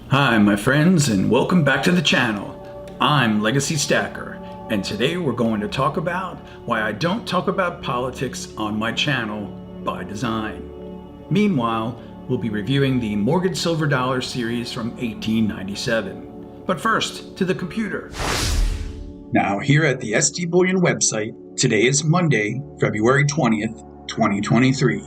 Hi my friends, and welcome back to the channel. I'm Legacy Stacker, and today we're going to talk about why I don't talk about politics on my channel by design. Meanwhile, we'll be reviewing the Morgan Silver Dollar series from 1897. But first, to the computer. Now here at the SD Bullion website, today is Monday, February 20th, 2023.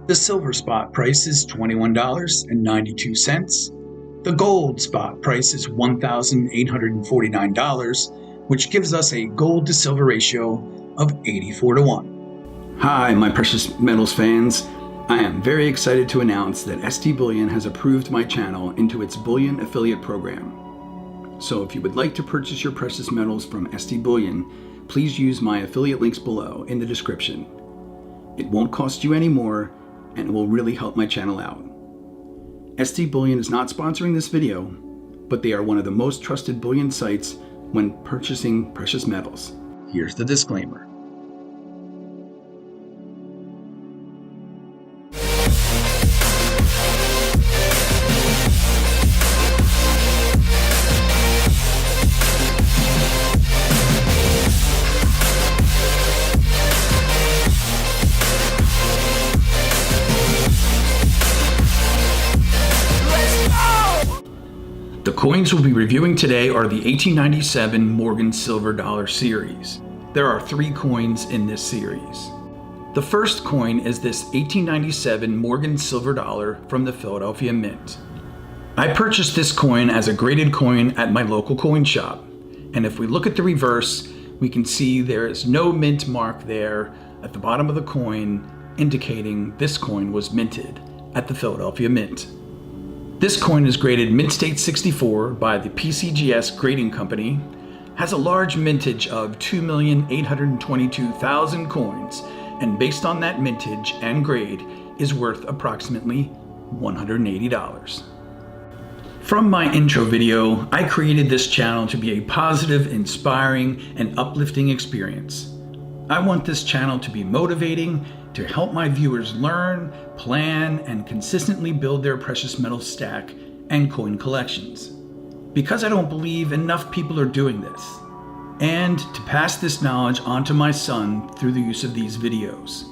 The silver spot price is $21.92. The gold spot price is $1,849, which gives us a gold to silver ratio of 84-1. Hi, my precious metals fans. I am very excited to announce that SD Bullion has approved my channel into its Bullion affiliate program. So if you would like to purchase your precious metals from SD Bullion, please use my affiliate links below in the description. It won't cost you any more, and it will really help my channel out. SD Bullion is not sponsoring this video, but they are one of the most trusted bullion sites when purchasing precious metals. Here's the disclaimer. The coins we'll be reviewing today are the 1897 Morgan Silver Dollar series. There are 3 coins in this series. The first coin is this 1897 Morgan Silver Dollar from the Philadelphia Mint. I purchased this coin as a graded coin at my local coin shop, and if we look at the reverse, we can see there is no mint mark there at the bottom of the coin, indicating this coin was minted at the Philadelphia Mint. This coin is graded Mint State 64 by the PCGS Grading Company, has a large mintage of 2,822,000 coins, and based on that mintage and grade is worth approximately $180. From my intro video, I created this channel to be a positive, inspiring, and uplifting experience. I want this channel to be motivating, to help my viewers learn, plan, and consistently build their precious metal stack and coin collections. Because I don't believe enough people are doing this, and to pass this knowledge on to my son through the use of these videos.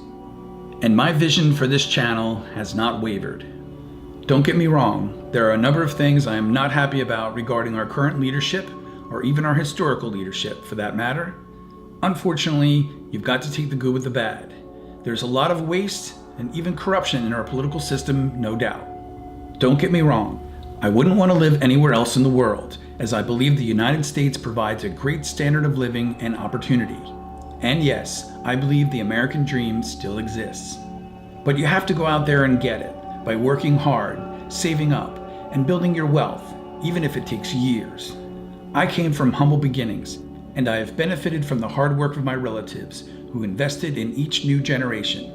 And my vision for this channel has not wavered. Don't get me wrong, there are a number of things I am not happy about regarding our current leadership, or even our historical leadership for that matter. Unfortunately, you've got to take the good with the bad. There's a lot of waste and even corruption in our political system, no doubt. Don't get me wrong, I wouldn't want to live anywhere else in the world, as I believe the United States provides a great standard of living and opportunity. And yes, I believe the American dream still exists. But you have to go out there and get it by working hard, saving up, and building your wealth, even if it takes years. I came from humble beginnings, and I have benefited from the hard work of my relatives who invested in each new generation,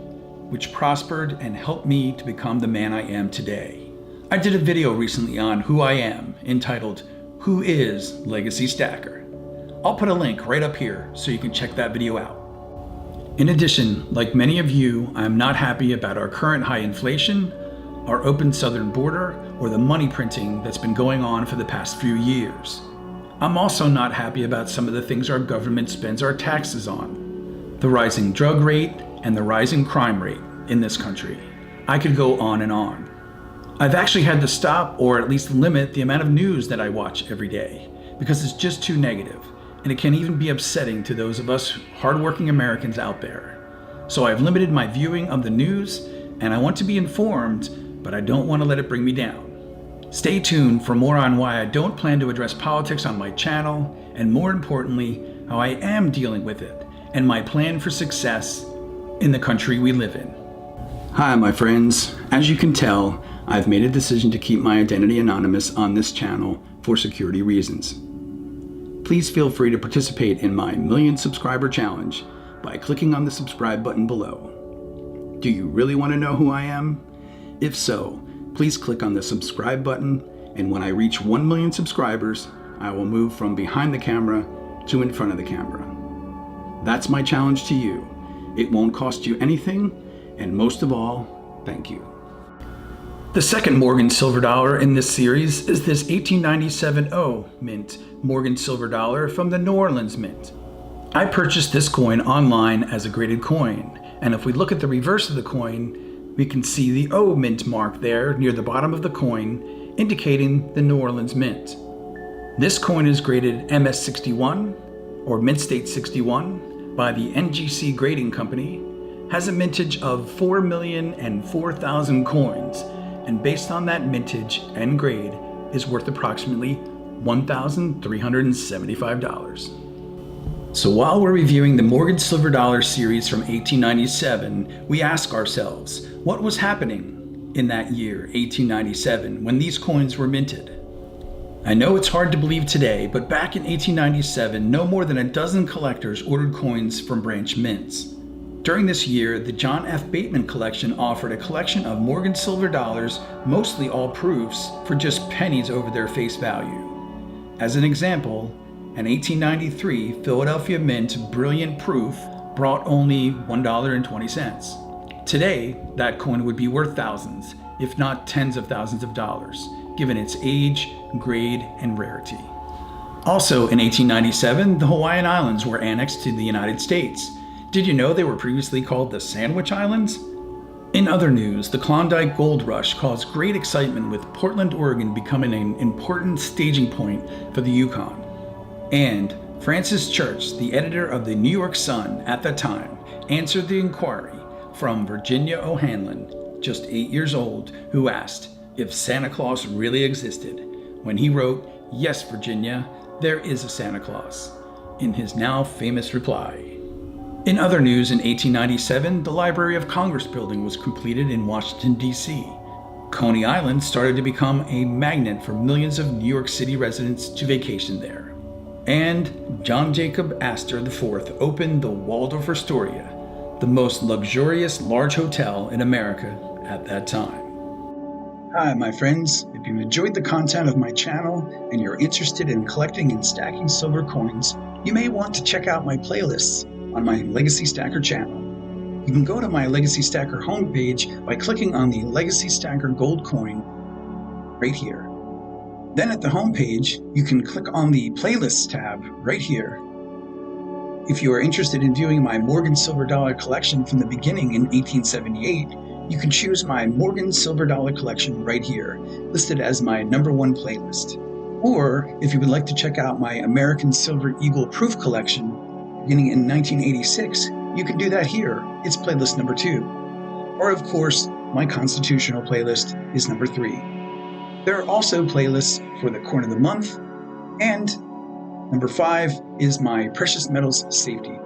which prospered and helped me to become the man I am today. I did a video recently on who I am, entitled, Who is Legacy Stacker? I'll put a link right up here so you can check that video out. In addition, like many of you, I am not happy about our current high inflation, our open southern border, or the money printing that's been going on for the past few years. I'm also not happy about some of the things our government spends our taxes on. The rising drug rate, and the rising crime rate in this country. I could go on and on. I've actually had to stop or at least limit the amount of news that I watch every day because it's just too negative, and it can even be upsetting to those of us hardworking Americans out there. So I've limited my viewing of the news, and I want to be informed, but I don't want to let it bring me down. Stay tuned for more on why I don't plan to address politics on my channel, and more importantly, how I am dealing with it and my plan for success in the country we live in. Hi my friends, as you can tell, I've made a decision to keep my identity anonymous on this channel for security reasons. Please feel free to participate in my million subscriber challenge by clicking on the subscribe button below. Do you really want to know who I am? If so, please click on the subscribe button, and when I reach 1 million subscribers, I will move from behind the camera to in front of the camera. That's my challenge to you. It won't cost you anything, and most of all, thank you. The second Morgan silver dollar in this series is this 1897 mint Morgan silver dollar from the New Orleans Mint. I purchased this coin online as a graded coin, and if we look at the reverse of the coin, we can see the O mint mark there near the bottom of the coin, indicating the New Orleans Mint. This coin is graded MS61 or Mint State 61 by the NGC Grading Company, has a mintage of 4,004,000 coins, and based on that mintage and grade is worth approximately $1,375. So while we're reviewing the Morgan silver dollar series from 1897, we ask ourselves, what was happening in that year, 1897, when these coins were minted? I know it's hard to believe today, but back in 1897, no more than a dozen collectors ordered coins from branch mints. During this year, the John F. Bateman collection offered a collection of Morgan silver dollars, mostly all proofs, for just pennies over their face value. As an example, an 1893 Philadelphia Mint Brilliant Proof brought only $1.20. Today, that coin would be worth thousands, if not tens of thousands of dollars, given its age, grade, and rarity. Also in 1897, the Hawaiian Islands were annexed to the United States. Did you know they were previously called the Sandwich Islands? In other news, the Klondike Gold Rush caused great excitement, with Portland, Oregon becoming an important staging point for the Yukon. And Francis Church, the editor of the New York Sun at that time, answered the inquiry from Virginia O'Hanlon, just 8 years old, who asked if Santa Claus really existed, when he wrote, "Yes, Virginia, there is a Santa Claus," in his now famous reply. In other news, in 1897, the Library of Congress building was completed in Washington, D.C. Coney Island started to become a magnet for millions of New York City residents to vacation there. And John Jacob Astor IV opened the Waldorf Astoria, the most luxurious large hotel in America at that time. Hi, my friends. If you enjoyed the content of my channel and you're interested in collecting and stacking silver coins, you may want to check out my playlists on my Legacy Stacker channel. You can go to my Legacy Stacker homepage by clicking on the Legacy Stacker gold coin right here. Then at the homepage, you can click on the Playlists tab right here. If you are interested in viewing my Morgan silver dollar collection from the beginning in 1878, you can choose my Morgan silver dollar collection right here, listed as my #1 playlist. Or if you would like to check out my American Silver Eagle Proof collection, beginning in 1986, you can do that here. It's playlist #2. Or of course, my Constitutional playlist is #3. There are also playlists for the Coin of the Month, and #5 is my Precious Metals Safety.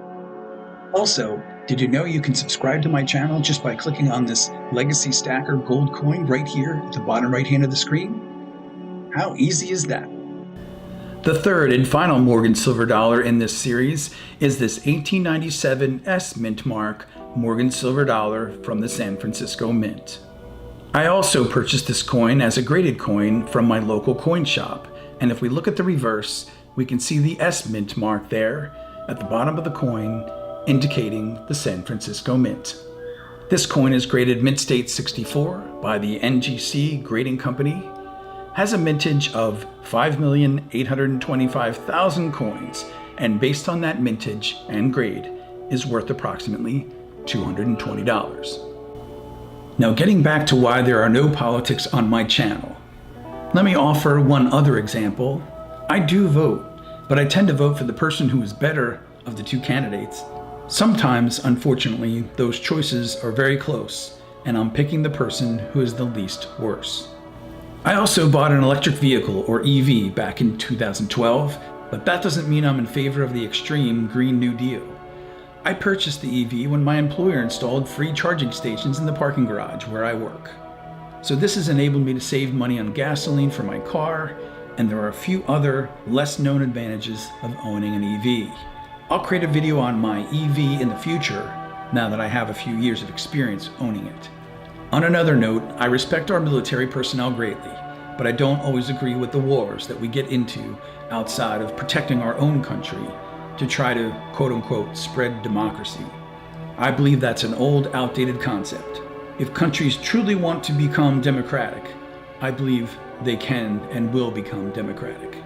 Also, did you know you can subscribe to my channel just by clicking on this Legacy Stacker gold coin right here at the bottom right hand of the screen? How easy is that? The third and final Morgan silver dollar in this series is this 1897 S mint mark Morgan silver dollar from the San Francisco Mint. I also purchased this coin as a graded coin from my local coin shop, and if we look at the reverse, we can see the S mint mark there at the bottom of the coin, indicating the San Francisco Mint. This coin is graded Mint State 64 by the NGC Grading Company, has a mintage of 5,825,000 coins, and based on that mintage and grade is worth approximately $220. Now, getting back to why there are no politics on my channel, let me offer one other example. I do vote, but I tend to vote for the person who is better of the two candidates. Sometimes, unfortunately, those choices are very close, and I'm picking the person who is the least worse. I also bought an electric vehicle, or EV, back in 2012, but that doesn't mean I'm in favor of the extreme Green New Deal. I purchased the EV when my employer installed free charging stations in the parking garage where I work. So this has enabled me to save money on gasoline for my car, and there are a few other less known advantages of owning an EV. I'll create a video on my EV in the future, now that I have a few years of experience owning it. On another note, I respect our military personnel greatly, but I don't always agree with the wars that we get into outside of protecting our own country to try to, quote unquote, spread democracy. I believe that's an old, outdated concept. If countries truly want to become democratic, I believe they can and will become democratic.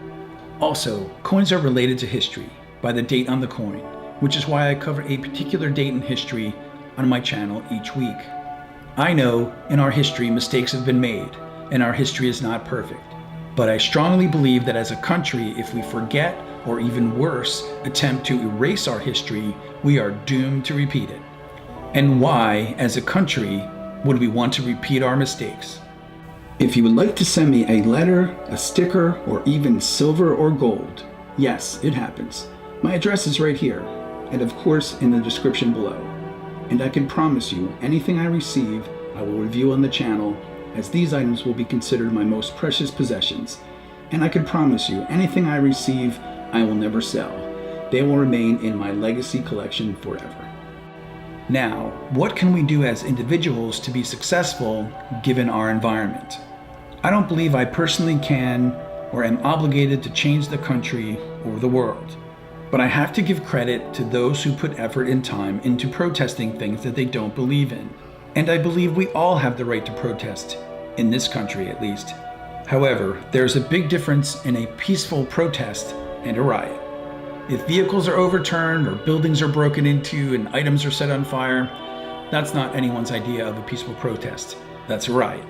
Also, coins are related to history by the date on the coin, which is why I cover a particular date in history on my channel each week. I know in our history mistakes have been made, and our history is not perfect. But I strongly believe that as a country, if we forget, or even worse, attempt to erase our history, we are doomed to repeat it. And why, as a country, would we want to repeat our mistakes? If you would like to send me a letter, a sticker, or even silver or gold, yes, it happens. My address is right here, and of course in the description below. And I can promise you, anything I receive, I will review on the channel, as these items will be considered my most precious possessions. And I can promise you, anything I receive, I will never sell. They will remain in my legacy collection forever. Now, what can we do as individuals to be successful given our environment? I don't believe I personally can or am obligated to change the country or the world. But I have to give credit to those who put effort and time into protesting things that they don't believe in. And I believe we all have the right to protest, in this country at least. However, there's a big difference in a peaceful protest and a riot. If vehicles are overturned or buildings are broken into and items are set on fire, that's not anyone's idea of a peaceful protest. That's a riot.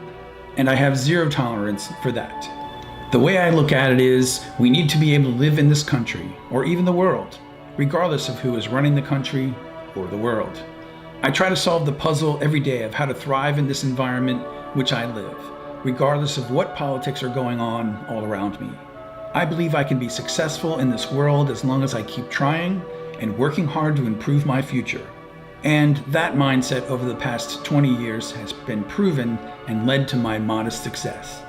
And I have zero tolerance for that. The way I look at it is, we need to be able to live in this country, or even the world, regardless of who is running the country or the world. I try to solve the puzzle every day of how to thrive in this environment which I live, regardless of what politics are going on all around me. I believe I can be successful in this world as long as I keep trying and working hard to improve my future. And that mindset over the past 20 years has been proven and led to my modest success.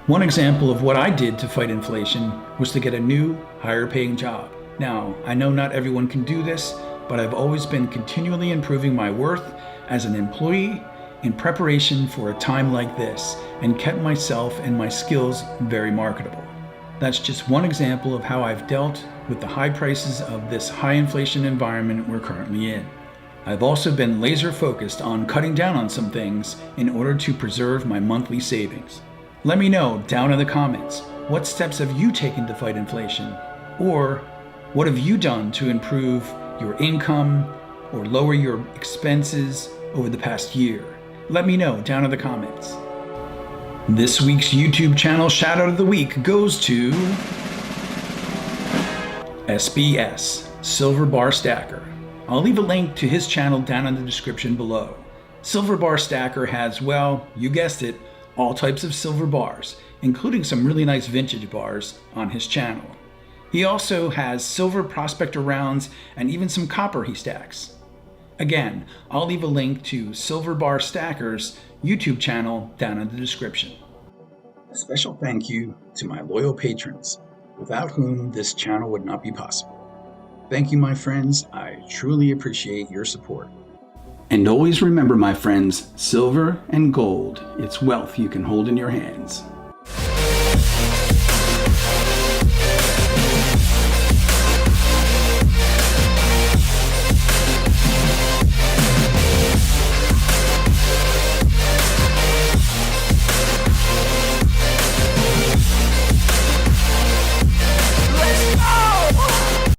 One example of what I did to fight inflation was to get a new, higher paying job. Now, I know not everyone can do this, but I've always been continually improving my worth as an employee in preparation for a time like this, and kept myself and my skills very marketable. That's just one example of how I've dealt with the high prices of this high inflation environment we're currently in. I've also been laser focused on cutting down on some things in order to preserve my monthly savings. Let me know down in the comments, what steps have you taken to fight inflation? Or what have you done to improve your income or lower your expenses over the past year? Let me know down in the comments. This week's YouTube channel shout out of the week goes to SBS, Silver Bar Stacker. I'll leave a link to his channel down in the description below. Silver Bar Stacker has, well, you guessed it, all types of silver bars, including some really nice vintage bars on his channel. He also has silver prospector rounds and even some copper he stacks. Again, I'll leave a link to Silver Bar Stacker's YouTube channel down in the description. A special thank you to my loyal patrons, without whom this channel would not be possible. Thank you, my friends. I truly appreciate your support. And always remember, my friends, silver and gold, it's wealth you can hold in your hands.